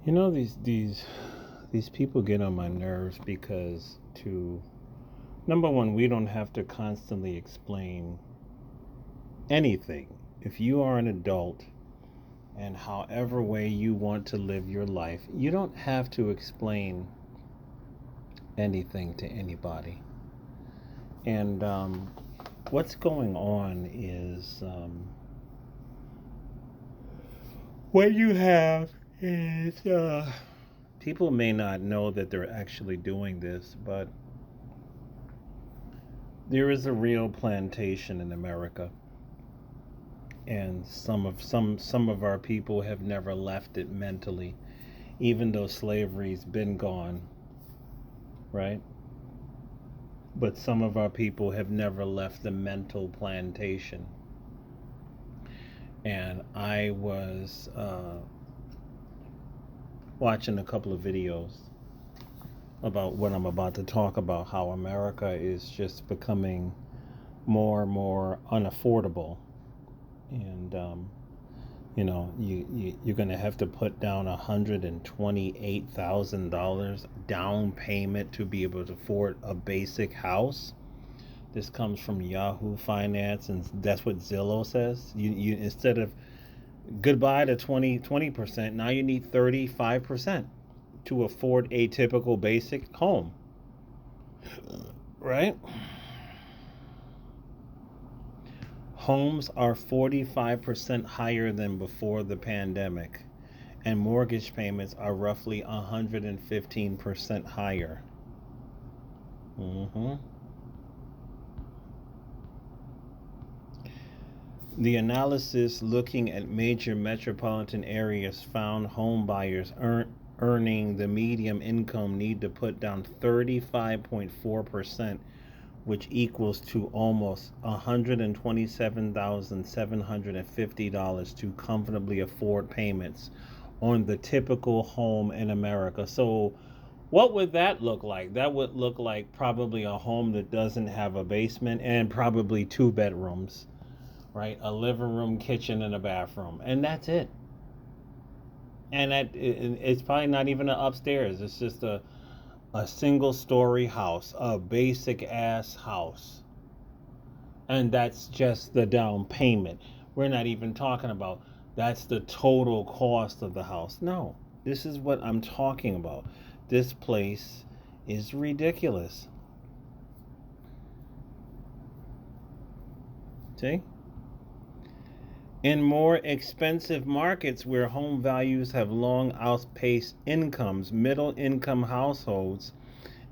These people get on my nerves because number one, we don't have to constantly explain anything. If you are an adult and however way you want to live your life, you don't have to explain anything to anybody. And what's going on is what you have is people may not know that they're actually doing this, but there is a real plantation in America, and some of our people have never left it mentally, even though slavery's been gone, right? But some of our people have never left the mental plantation. And I was watching a couple of videos about what I'm about to talk about, how America is just becoming more and more unaffordable. And you're going to have to put down $128,000 down payment to be able to afford a basic house. This comes from Yahoo Finance, and that's what Zillow says. You instead of goodbye to 20%, now you need 35% to afford a typical basic home, right? Homes are 45% higher than before the pandemic, and mortgage payments are roughly 115% higher. hmm The analysis looking at major metropolitan areas found home buyers earning the median income need to put down 35.4%, which equals to almost $127,750 to comfortably afford payments on the typical home in America. So, what would that look like? That would look like probably a home that doesn't have a basement and probably two bedrooms, right? A living room, kitchen, and a bathroom, and that's it. And it's probably not even an upstairs. It's just a single story house, a basic ass house. And that's just the down payment. We're not even talking about that's the total cost of the house. No, this is what I'm talking about. This place is ridiculous. See? In more expensive markets where home values have long outpaced incomes, middle income households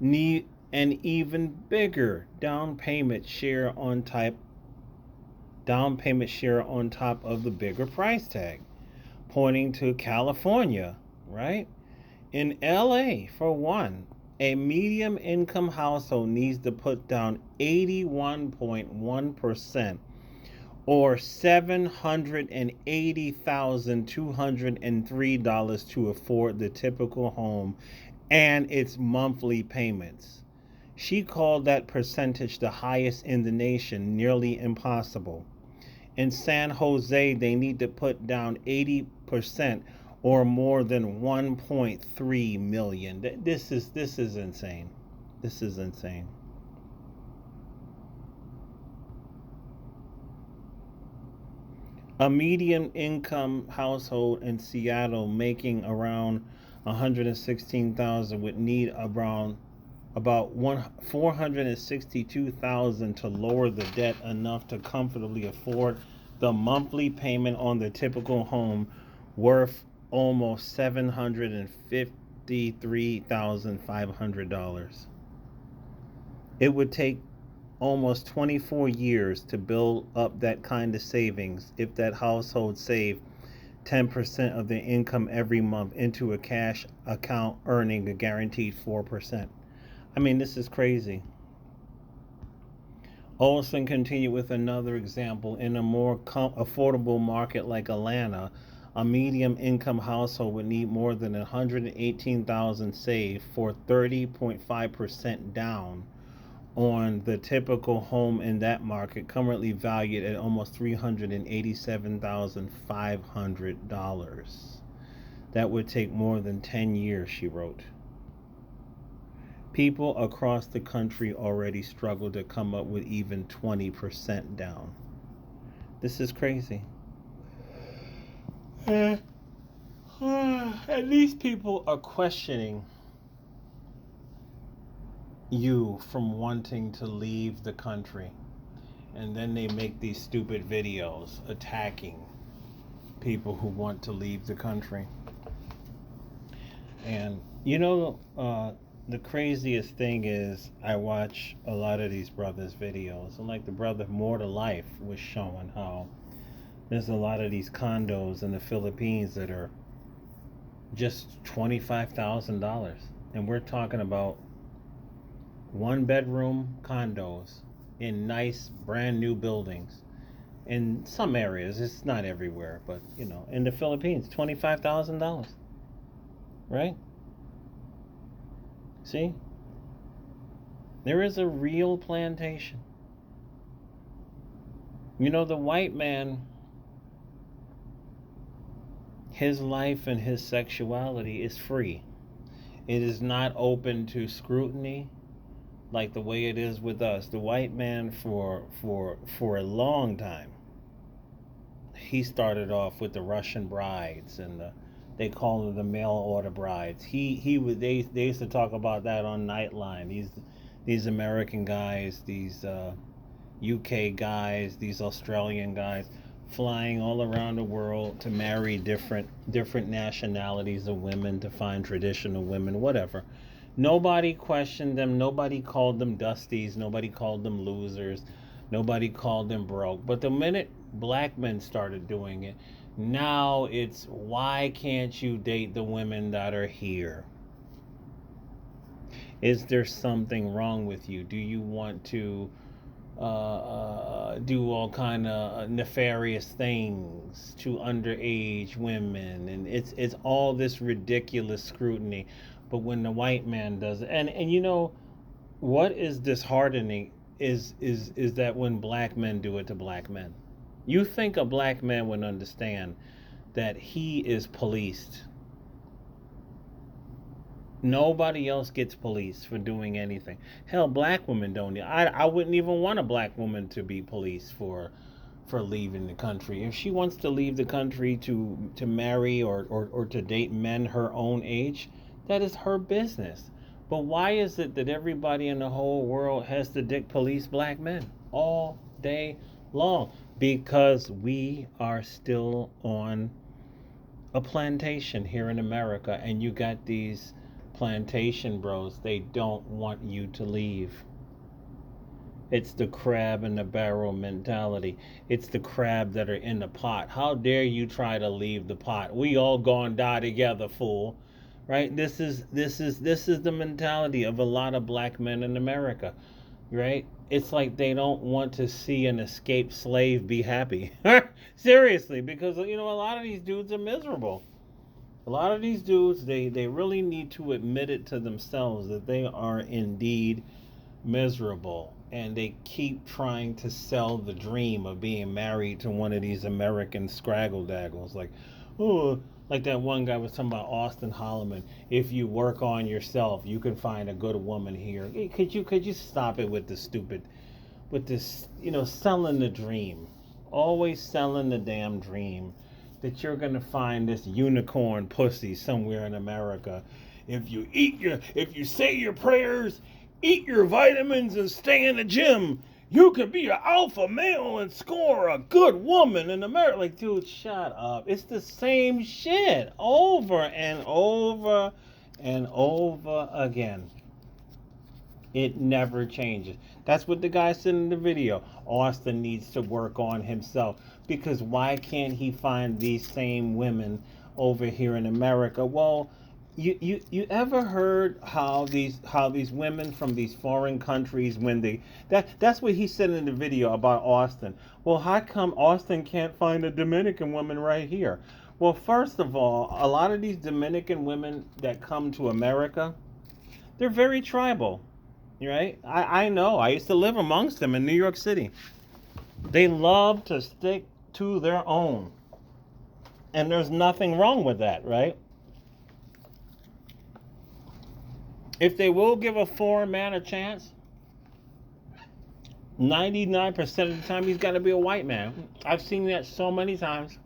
need an even bigger down payment share on top of the bigger price tag, pointing to California, right? In LA, for one, a medium income household needs to put down 81.1% or $780,203 to afford the typical home and its monthly payments. She called that percentage the highest in the nation, nearly impossible. In San Jose, they need to put down 80% or more than 1.3 million. This is insane. This is insane. A median income household in Seattle making around 116,000 would need around about 462,000 to lower the debt enough to comfortably afford the monthly payment on the typical home worth almost $753,500. It would take almost 24 years to build up that kind of savings if that household saved 10% of their income every month into a cash account earning a guaranteed 4%. I mean, this is crazy. Olson continued with another example. In a more affordable market like Atlanta, a medium income household would need more than 118,000 saved for 30.5% down on the typical home in that market, currently valued at almost $387,500. That would take more than 10 years, she wrote. People across the country already struggle to come up with even 20% down. This is crazy. And these people are questioning you from wanting to leave the country. And then they make these stupid videos attacking people who want to leave the country. And the craziest thing is I watch a lot of these brothers' videos. And like the brother More to Life was showing how there's a lot of these condos in the Philippines that are just $25,000. And we're talking about 1-bedroom condos in nice brand new buildings. In some areas, it's not everywhere, but in the Philippines, $25,000. Right? See? There is a real plantation. The white man, his life and his sexuality is free. It is not open to scrutiny like the way it is with us. The white man for a long time, he started off with the Russian brides and they call them the mail order brides. They used to talk about that on Nightline. These American guys, these UK guys, these Australian guys, flying all around the world to marry different nationalities of women, to find traditional women, whatever. Nobody questioned them. Nobody called them dusties. Nobody called them losers. Nobody called them broke. But the minute black men started doing it, now it's, why can't you date the women that are here? Is there something wrong with you? Do you want to do all kind of nefarious things to underage women? And it's all this ridiculous scrutiny. But when the white man does it, and what is disheartening is that when black men do it to black men, you think a black man would understand that he is policed. Nobody else gets policed for doing anything. Hell, black women don't. I wouldn't even want a black woman to be policed for leaving the country. If she wants to leave the country to marry or to date men her own age, that is her business. But why is it that everybody in the whole world has to police black men all day long? Because we are still on a plantation here in America, and you got these plantation bros. They don't want you to leave. It's the crab in the barrel mentality. It's the crab that are in the pot. How dare you try to leave the pot? We all gonna die together, fool. Right? This is the mentality of a lot of black men in America. Right? It's like they don't want to see an escaped slave be happy. Seriously, because a lot of these dudes are miserable. A lot of these dudes, they really need to admit it to themselves that they are indeed miserable. And they keep trying to sell the dream of being married to one of these American scraggle daggles. Like that one guy was talking about Austin Holloman. If you work on yourself, you can find a good woman here. Hey, could you stop it with this selling the dream, always selling the damn dream that you're gonna find this unicorn pussy somewhere in America. If you say your prayers, eat your vitamins, and stay in the gym, you could be an alpha male and score a good woman in America. Like, dude, shut up. It's the same shit over and over and over again. It never changes. That's what the guy said in the video. Austin needs to work on himself, because why can't he find these same women over here in America? Well, you ever heard how these women from these foreign countries, when that's what he said in the video about Austin. Well, how come Austin can't find a Dominican woman right here? Well, first of all, a lot of these Dominican women that come to America, they're very tribal, right? I know. I used to live amongst them in New York City. They love to stick to their own. And there's nothing wrong with that, right? If they will give a foreign man a chance, 99% of the time he's got to be a white man. I've seen that so many times.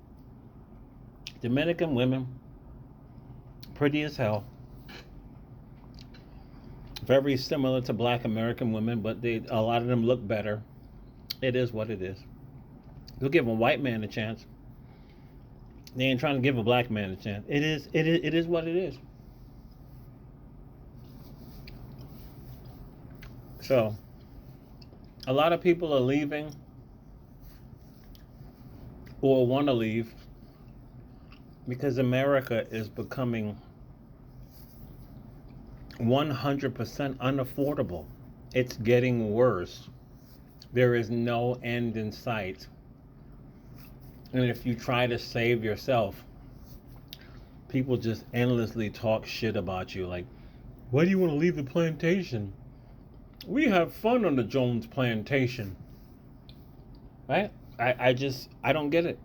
Dominican women, pretty as hell, very similar to black American women, but a lot of them look better. It is what it is. They'll give a white man a chance. They ain't trying to give a black man a chance. It is what it is. So, a lot of people are leaving or want to leave because America is becoming 100% unaffordable. It's getting worse. There is no end in sight. And if you try to save yourself, people just endlessly talk shit about you. Like, why do you want to leave the plantation? We have fun on the Jones plantation. Right? I don't get it.